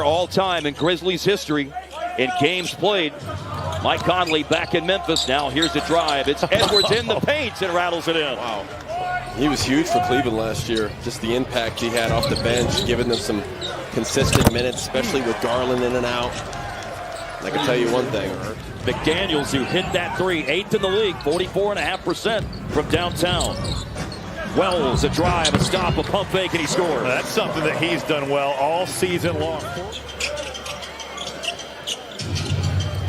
all time in Grizzlies history in games played. Mike Conley back in Memphis. Now here's the drive. It's Edwards in the paint and rattles it in. Wow. He was huge for Cleveland last year. Just the impact he had off the bench, giving them some consistent minutes, especially with Garland in and out. And I can tell you one thing. McDaniels, who hit that three, 8th in the league, 44.5% from downtown. Wells, a drive, a stop, a pump fake, and he scores. That's something that he's done well all season long.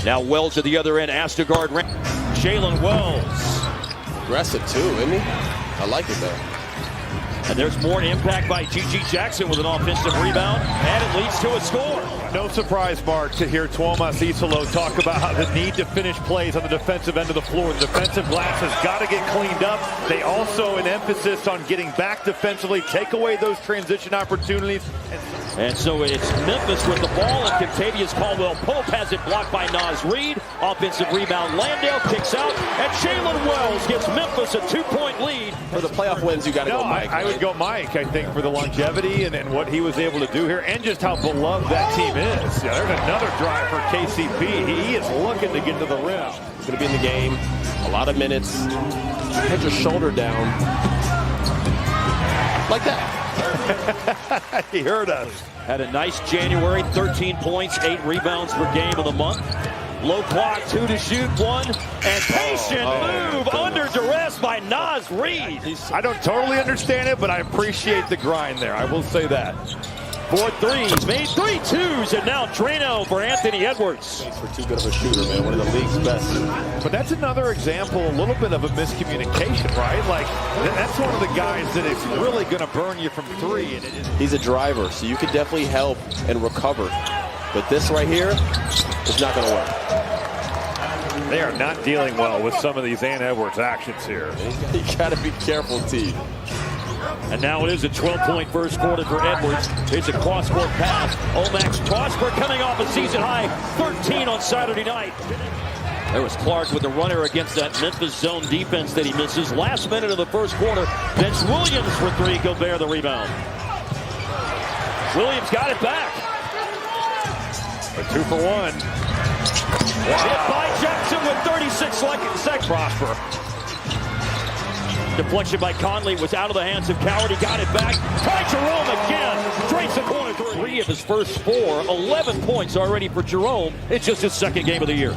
Now Wells at the other end, asked to guard Jalen Wells. Aggressive too, isn't he? I like it though. And there's more impact by G.G. Jackson with an offensive rebound, and it leads to a score. No surprise, Mark, to hear Tuomas Isolo talk about the need to finish plays on the defensive end of the floor. The defensive glass has got to get cleaned up. They also an emphasis on getting back defensively, take away those transition opportunities. And so it's Memphis with the ball, and Contavious Caldwell-Pope has it blocked by Naz Reid. Offensive rebound, Landale kicks out, and Jalen Wells gives Memphis a 2-point lead. For the playoff wins, you got to go Mike. I would go Mike, I think, for the longevity and what he was able to do here, and just how beloved that team is. Yeah, there's another drive for KCP. He is looking to get to the rim. He's going to be in the game, a lot of minutes. Put your shoulder down. Like that. He heard us. Had a nice January, 13 points, 8 rebounds per game of the month. Low clock, 2 to shoot, 1, and patient move under duress by Naz Reid. I don't totally understand it, but I appreciate the grind there. I will say that. 4 threes, made 3 twos, and now Drano for Anthony Edwards. He's for too good of a shooter, man. One of the league's best. But that's another example, a little bit of a miscommunication, right? Like, that's one of the guys that is really going to burn you from 3. He's a driver, so you could definitely help and recover. But this right here is not going to work. They are not dealing well with some of these Ant Edwards actions here. You got to be careful, T. And now it is a 12-point first quarter for Edwards. It's a cross-court pass. Omax Prosper coming off a season-high 13 on Saturday night. There was Clark with the runner against that Memphis zone defense that he misses. Last minute of the first quarter, Vince Williams for 3. Gobert the rebound. Williams got it back. A 2 for 1. Wow. Hit by Jackson with 36 seconds. Prosper. Deflection by Conley was out of the hands of Coward. He got it back. By Jerome again. Drains the corner 3 of his first 4. 11 points already for Jerome. It's just his second game of the year.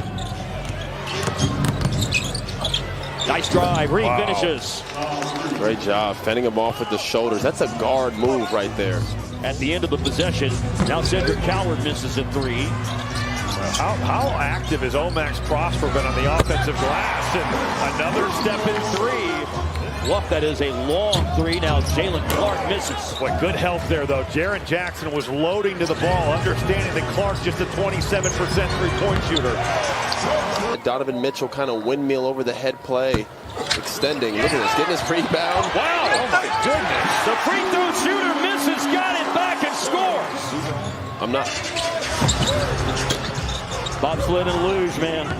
Nice drive. Reid finishes. Great job fending him off with the shoulders. That's a guard move right there. At the end of the possession, now Cedric Coward misses a 3. How active has Omax Prosper been on the offensive glass? And another step in 3. Bluff, that is a long 3. Now Jalen Clark misses. Boy, good help there, though. Jaren Jackson was loading to the ball, understanding that Clark's just a 27% three-point shooter. Donovan Mitchell kind of windmill over the head play, extending. Look at this, getting his rebound. Wow! Oh my goodness! The free throw shooter misses, got it back and scores. I'm not. Bobsled and luge, man.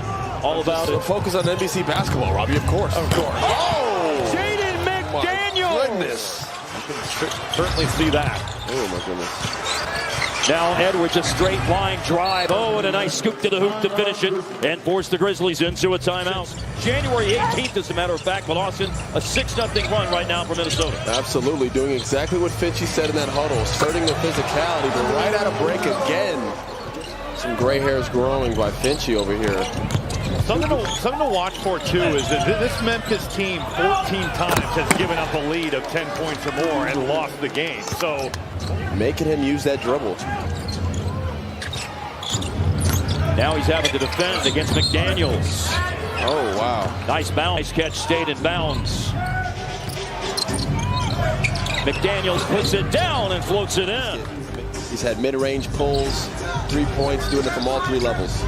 All about it. Focus on NBC basketball, Robbie, of course. Of course. Oh! Jaden McDaniels! My goodness. You can certainly see that. Oh, my goodness. Now Edwards, a straight line drive. Oh, and a nice scoop to the hoop to finish it and force the Grizzlies into a timeout. January 18th, as a matter of fact, but Austin, a 6-0 run right now for Minnesota. Absolutely, doing exactly what Finchie said in that huddle, asserting the physicality, but right out of break again. Some gray hairs growing by Finchie over here. Something to watch for, too, is that this Memphis team 14 times has given up a lead of 10 points or more and lost the game. So making him use that dribble. Now he's having to defend against McDaniels. Oh, wow. Nice bounce. Nice catch, stayed in bounds. McDaniels puts it down and floats it in. He's had mid-range pulls, 3 points, doing it from all 3 levels.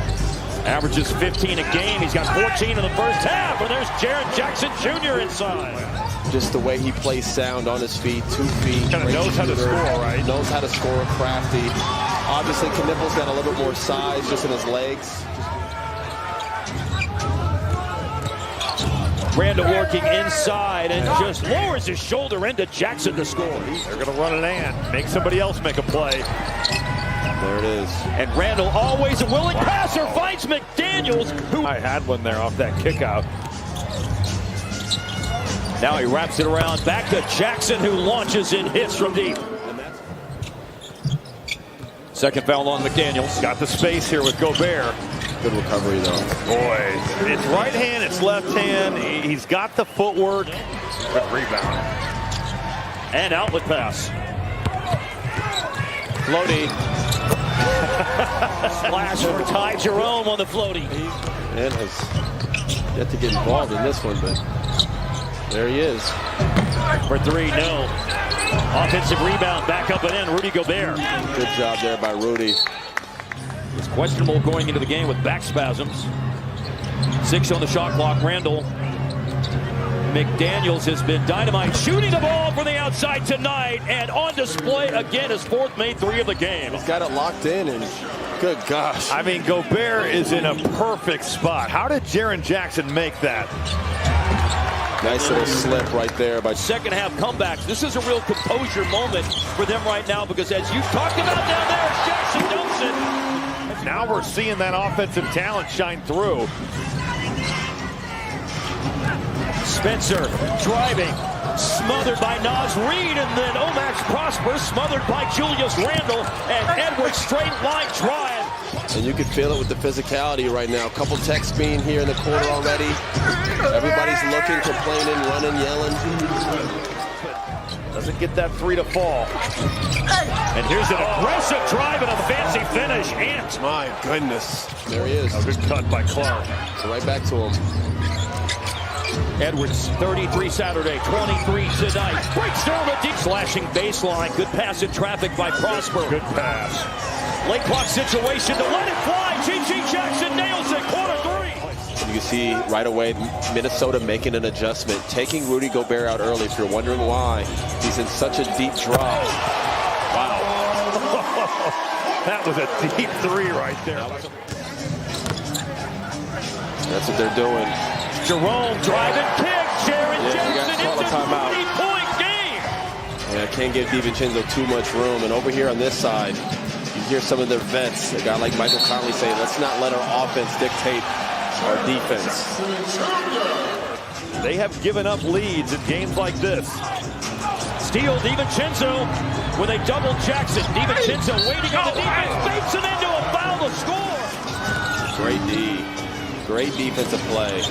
Averages 15 a game. He's got 14 in the first half. And there's Jaren Jackson Jr. inside. Just the way he plays sound on his feet, 2 feet. Kind of knows how to score, right? Knows how to score, crafty. Obviously, Knipple's got a little bit more size just in his legs. Randall working inside and just lowers his shoulder into Jackson to score. They're going to run it and make somebody else make a play. There it is. And Randall, always a willing passer, finds McDaniels, who I had one there off that kick out. now he wraps it around back to Jackson, who launches and hits from deep. Second foul on McDaniels. Got the space here with Gobert. Good recovery, though. Boy, it's right hand, it's left hand. He's got the footwork. Good rebound. And outlet pass. Floaty. Splash for Ty Jerome on the floaty. And has yet to get involved in this one, but there he is. For three, no. Offensive rebound, back up and in, Rudy Gobert. Good job there by Rudy. It's questionable going into the game with back spasms. 6 on the shot clock, Randall. McDaniels has been dynamite, shooting the ball from the outside tonight, and on display again, his fourth made 3 of the game. He's got it locked in, and good gosh. I mean, Gobert is in a perfect spot. How did Jaren Jackson make that? Nice little slip right there by Second half comebacks. This is a real composure moment for them right now, because as you talked about down there, Jackson dumps it. Now we're seeing that offensive talent shine through. Spencer driving, smothered by Naz Reid, and then Omax Prosper smothered by Julius Randle, and Edwards straight line drive. And you can feel it with the physicality right now. A couple techs being here in the corner already. Everybody's looking, complaining, running, yelling. Doesn't get that 3 to fall. And here's an aggressive drive and a fancy finish. Ant. My goodness. There he is. A good cut by Clark. So right back to him. Edwards, 33 Saturday, 23 tonight. Breaks through the deep slashing baseline. Good pass in traffic by Prosper. Good pass. Late clock situation to let it fly. G.G. Jackson nails it. Quarter 3. You can see right away Minnesota making an adjustment, taking Rudy Gobert out early. If you're wondering why, he's in such a deep drop. Wow. That was a deep 3 right there. That's what they're doing. Jerome driving kick. Jaren Jackson call a into timeout. 30-point game. Yeah, can't give DiVincenzo too much room. And over here on this side, you hear some of their vets, a guy like Michael Conley say, let's not let our offense dictate our defense. They have given up leads in games like this. Steal DiVincenzo with a double Jackson. DiVincenzo waiting on the defense, fakes it into a foul to score. Great D. Great defensive play.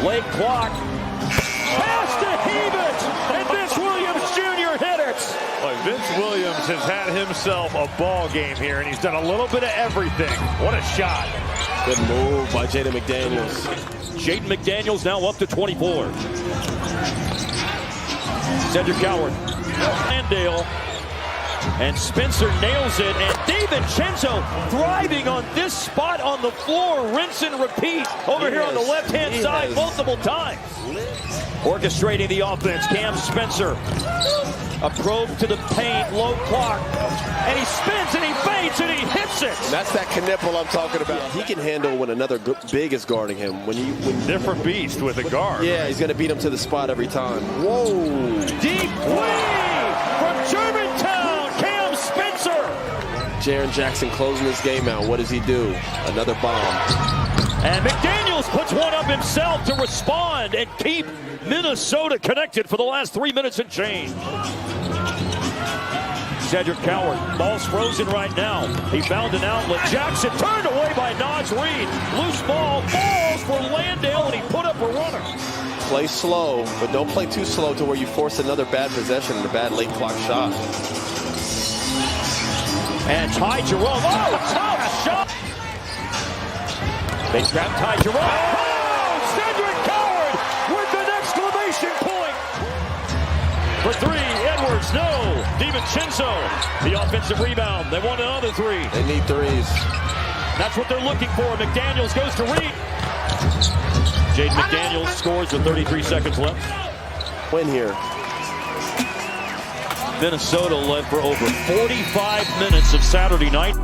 Late clock. Pass to Hebert. And Vince Williams Jr. hit it. Well, Vince Williams has had himself a ball game here, and he's done a little bit of everything. What a shot. Good move by Jaden McDaniels. Jaden McDaniels now up to 24. Cedric Coward. Landale. And Spencer nails it, and DiVincenzo thriving on this spot on the floor. Rinse and repeat over here on the left-hand side multiple times. Orchestrating the offense, Cam Spencer. A probe to the paint, low clock. And he spins and he fades and he hits it. And that's that knipple I'm talking about. He can handle when another big is guarding him. When different beast with a guard. Yeah, he's going to beat him to the spot every time. Whoa. Deep three from Germantown. Jaren Jackson closing this game out. What does he do? Another bomb. And McDaniels puts one up himself to respond and keep Minnesota connected for the last 3 minutes and change. Cedric Coward, ball's frozen right now. He found an outlet. Jackson turned away by Naz Reid. Loose ball, falls for Landale, and he put up a runner. Play slow, but don't play too slow to where you force another bad possession and a bad late clock shot. And Ty Jerome, oh, tough shot. They trap Ty Jerome. Oh, Cedric Coward with an exclamation point. For 3, Edwards, no. DiVincenzo, the offensive rebound. They want another 3. They need 3s. That's what they're looking for. McDaniels goes to Reid. Jaden McDaniels scores with 33 seconds left. Win here. Minnesota led for over 45 minutes of Saturday night.